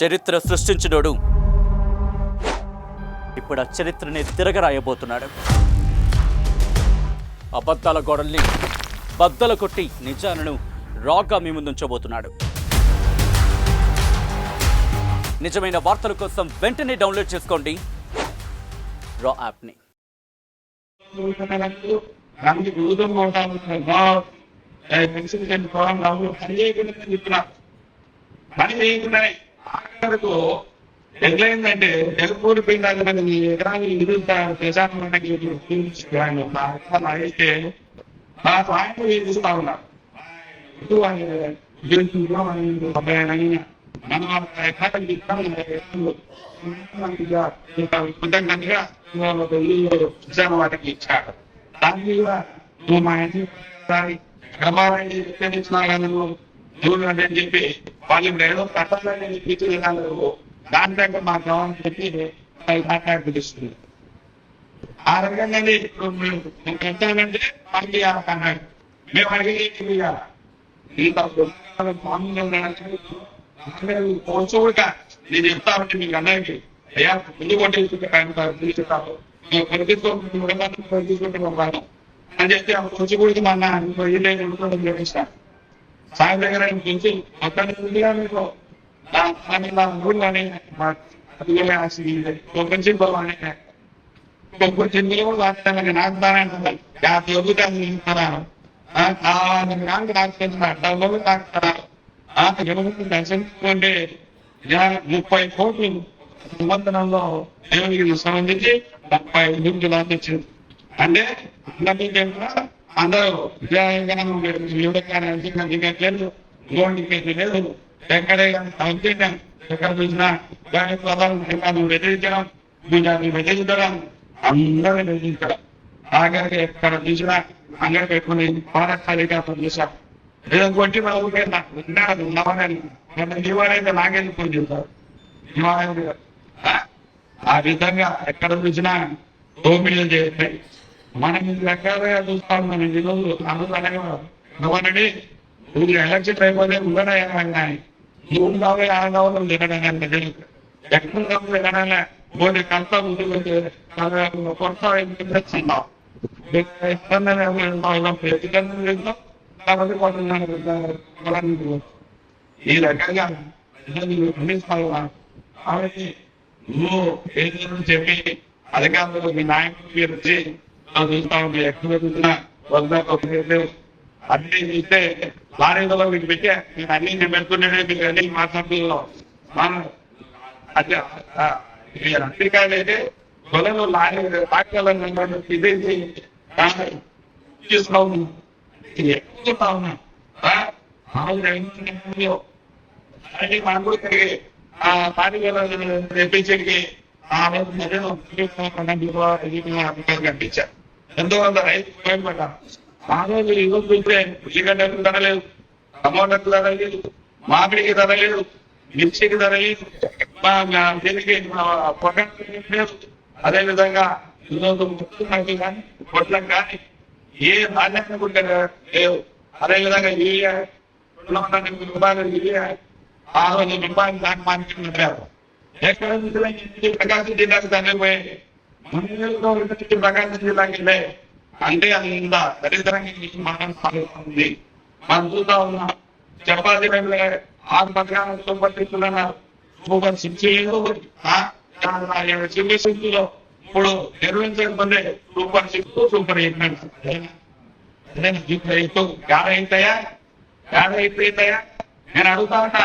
చరిత్ర సృష్టించినోడు ఇప్పుడు ఆ చరిత్రని తిరగరాయబోతున్నాడు. అబద్ధాల గోడల్ని బద్దలు కొట్టి నిజాలను రాగా మీ ముందుంచబోతున్నాడు. నిజమైన వార్తల కోసం వెంటనే డౌన్లోడ్ చేసుకోండి రా యాప్ని. ఎట్లయిందంటే ఎగకూలిపోయిన ఎకరానికి అయితే నా సాయంత్రం చూస్తా ఉన్నారు. వాటికి ఇచ్చాడు. దాని మీద నువ్వు మా ఇంటి అని చెప్పి వాళ్ళు ఏదో కట్టాలని చెప్పి దాని దగ్గర మా గవర్నమెంట్ చెప్పి పిలుస్తుంది. ఆ రకంగా పెట్టాలంటే మనకి అన్నాడు. మేము అడిగి కూడా నేను చెప్తా ఉంటే మీకు అన్నకి అయ్యా ముందు కొట్టేసుకుంటాను అని చెప్పి కొంచెం కూడా మా అన్న చేపిస్తాను. సాయం దగ్గర నుంచి అక్కడ ఊళ్ళోనే కొంచెం చెందులో కూడా వాస్తానని నాకు బాగా అంటున్నాను. 50 వదులుతాను అంటే 30 కోట్లు సంవత్సరంలో దేవుడికి సంబంధించి 35 లాంటి వచ్చింది. అంటే అందరూ దిగట్లేదు, గోల్డ్ లేదు. ఎక్కడే ఎక్కడ చూసినా నువ్వు బెదిరించడం, బెదిరించడం, అందరూ బెదిరించడం. ఆఖరికి ఎక్కడ చూసినా అందరూ పెట్టుకుని పారఖాళీగా పనిచేశారు. ఏదో కొట్టి దివాళైతే నాకెందుకు ఫోన్ చేశారు. ఆ విధంగా ఎక్కడ చూసినా దోపిడీలు చేస్తాయి. మనం రకాలుగా చూస్తా ఉన్నాం. ఈరోజు గవర్నమెంట్ ఊరికి ఎలక్షన్ అయిపోతే ఉండడా నువ్వు కావాలి ఆ కావాలి తినడానికి ఎక్కడ తినడానే పోతే కంతా ముందు కొత్త ఈ రకంగా కాబట్టి నువ్వు ఏదో చెప్పి అధికారులు మీ నాయకులు వచ్చి చూస్తా ఉంటే ఎక్కడ చూసినా వద్ద అన్ని ఇస్తే లారీలలో మీకు పెట్టే నేను అన్ని నేను పెడుతున్నానే మీకు అన్ని మాట్లాడుతున్నాం. అమెరికాలు అయితే గొడవలు లారీ తాకాలని ఇదేసి చూస్తా ఉన్నాం. చెప్తా ఉన్నా మనం కూడా తెప్పించేకి కనిపించారు. ఎంతో కొంత రైతు ఉపయోగపడ్డారు. ఆ రోజు ఈరోజు చూస్తే ఉల్లిగడ్డకు ధర లేదు, టమాటాకు ధర లేదు, మామిడికి ధర లేదు, మిర్చికి ధర లేదు, దీనికి పొగాకు లేదు. అదేవిధంగా ఈరోజు ముట్టుకు కానీ పొట్లకు కానీ ఏ ధాన్యాన్ని కూడా లేవు. అదేవిధంగా యూరియా యూరియా ఆ రోజు రూపాయలు దాన్ని మాట్లాడారు. ఎక్కడ ప్రకాశం జిల్లాకు దాన్ని పోయాయి, ప్రకాశం జిల్లాకి వెళ్ళే అంటే అంత దరిద్రంగా మనం సాగుతుంది. మనం చూస్తా ఉన్నాం. చపాతీ 6 పథకాలతో పట్టిస్తున్నారు. సూపర్ సిక్స్ లో ఇప్పుడు నిర్వహించకపోతే సూపర్ 6 సూపర్ 8 అవుతాయా? నేను అడుగుతా ఉన్నా.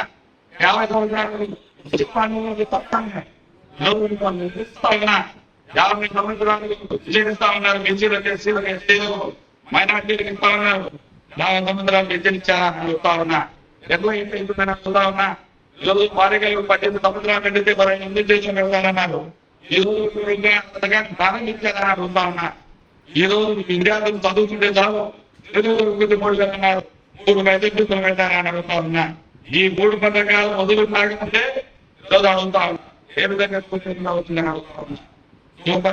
50 సంవత్సరాలు ఉన్నా 50 సంవత్సరాలు విజయిస్తా ఉన్నారు. బెంచీలకు ఎస్సీలకు ఎస్టీలకు మైనార్టీలకు ఇస్తా ఉన్నారు. 50 సంవత్సరాలు బెంచీనిచ్చారా చెప్తా ఉన్నా. ఎక్కువ ఇంటుందని అడుగుతా ఉన్నా. ఈరోజు పారికలు 18 సంవత్సరాలు పెడితే 18 దేశం వెళ్తారన్నారు. ఈరోజు ప్రారంభించారని అడుగుతా ఉన్నా. ఈరోజు ఇండియాలో చదువుతుంటే చాలు అన్నారు. 3 మెజెంట్లు పెడతారని అడుగుతా ఉన్నా. ఈ 3 పథకాలు మొదలు కాకపోతే ఈరోజు అడుగుతా ఉన్నా. ఏ విధంగా అవుతుందని అడుగుతా ఉన్నా.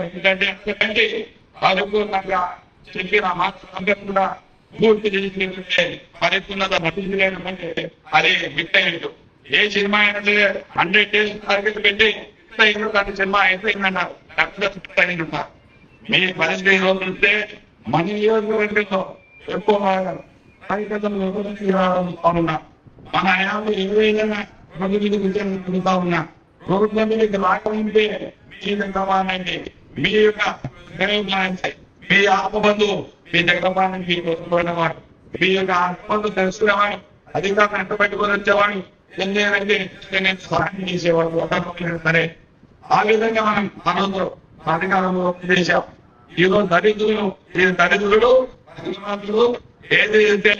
ఎందుకంటే పరిపూర్ణంగా చెప్పిన మాట కూడా పూర్తి చేసి పరిపూర్ణత నటించలేదంటే అదే విట్టేయండు. ఏ సినిమా అయినా 100 days టార్గెట్ పెట్టి సినిమా అయిపోయిందన్నారు. మీ పరిస్థితి చూస్తే మన నియోజకవర్గంలో ఎక్కువ ఉన్నా మన హయాంలో ఏ విధంగా అభివృద్ధి ఉన్నా ప్రభుత్వం మీకు రాకముందే మీ దగ్గరవానండి మీ యొక్క మీ ఆపబంధు మీ దగ్గరవానికి వాడు మీ యొక్క ఆపబంధు తెలుసుకునేవాడు అధికారులు ఎంత పెట్టుకొని వచ్చేవాడు ఎన్నేనంటే నేను సహాయం చేసేవాడు సరే ఆ విధంగా మనం మనలో అధికారంలో చేశాం. ఈరోజు దరిద్రులు అధికారులు ఏదైతే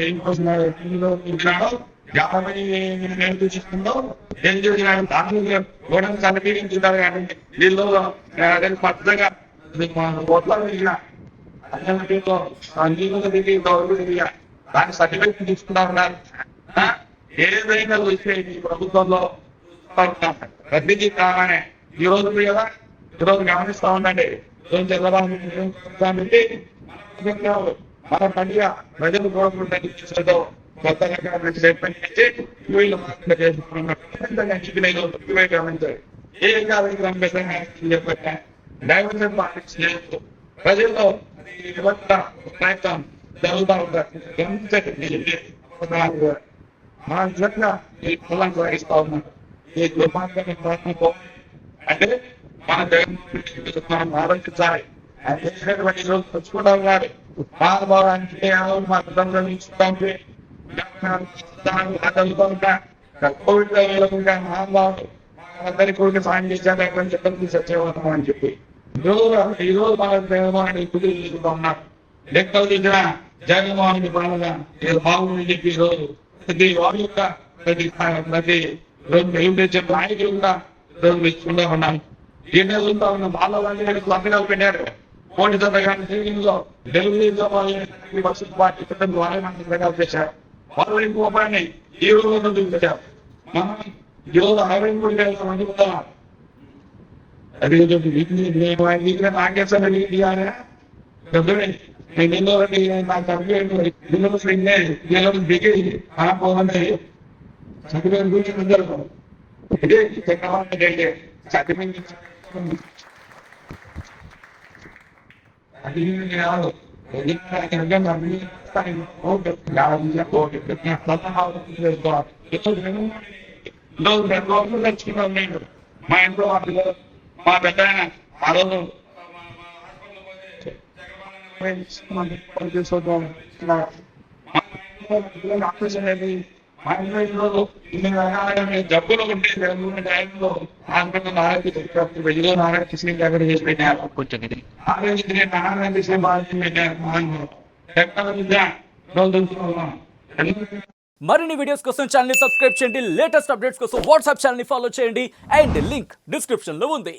ఏం కోసం 50 నేర్పించిందో ఏం చేసినాడు దాంట్లో కూడా చనిపించుంటారు కానీ వీళ్ళు పద్ధతిగా దాని సర్టిఫికేట్ తీసుకున్నారు. ఏదైనా వచ్చే ఈ ప్రభుత్వంలో రద్దీ కాగానే ఈ రోజు కదా ఈరోజు గమనిస్తా ఉండండి. చంద్రబాబు కాబట్టి మన పండుగ ప్రజలు కోరుకుంటూ కొత్తగా వీళ్ళు ఏ కార్యక్రమం చెప్పండి డైవర్షన్ పాలిటిక్స్ చేస్తూ ప్రజల్లో ప్రయత్నం జరుగుతూ ఉంటారు. మా నిజంగా ఈ కులాన్ని వహిస్తా ఉన్నారు. ఈ దుర్మార్గాన్ని ప్రయత్నంతో అంటే మన జగన్ ఆలోచించాలి. ఆయన చేసినటువంటి రోజు తెచ్చుకుంటాం గారు మహాభావానికి మా కుటుంబం ఇచ్చుకుంటే కోవిడ్ మహాభావులు అందరికీ కూడా సాయం చేశారు ఎక్కడ చెప్పి సత్యవతం అని చెప్పి ఈ రోజు మన జగన్మోహన్ రెడ్డి కుదిరి తీసుకుంటా ఉన్నారు. లెక్కలు తీసిన జగన్మోహన్ రెడ్డి బాగా బాగుందని చెప్పి ఈ రోజు ప్రతి వారి యొక్క ప్రతి రోజు తెలుగుదేశం నాయకులు కూడా రోజు మెచ్చుకుంటా ఉన్నాను. ఈ నెలతో ఉన్న బాలవాళ్ళు పథకాలు పెట్టారు. కోటి సంతకాలు తెలుగుదేశం బస్సు పార్టీ ద్వారా మనకి పథకాలు చేశారు. వాళ్ళు ఇంకో పని ఈ రోజు చూపించారు. మనం ఈ రోజు 63 మంది ఉంటాం. అది నాగేశ్వర మా ఇంట్లో మా పెద్ద ఆ రోజు ఆపరేషన్ అయింది. మా ఇంట్లో ఈరోజు జబ్బులు ఉంటే టైంలో వెయ్యిలో నారాయణ దగ్గర చేసి పెట్టారు. నారాయణ మరిన్ని వీడియోస్ కోసం ఛానల్ ని సబ్స్క్రైబ్ చేయండి. లేటెస్ట్ అప్డేట్స్ కోసం వాట్సాప్ ఛానల్ ని ఫాలో చేయండి. అండ్ లింక్ డిస్క్రిప్షన్ లో ఉంది.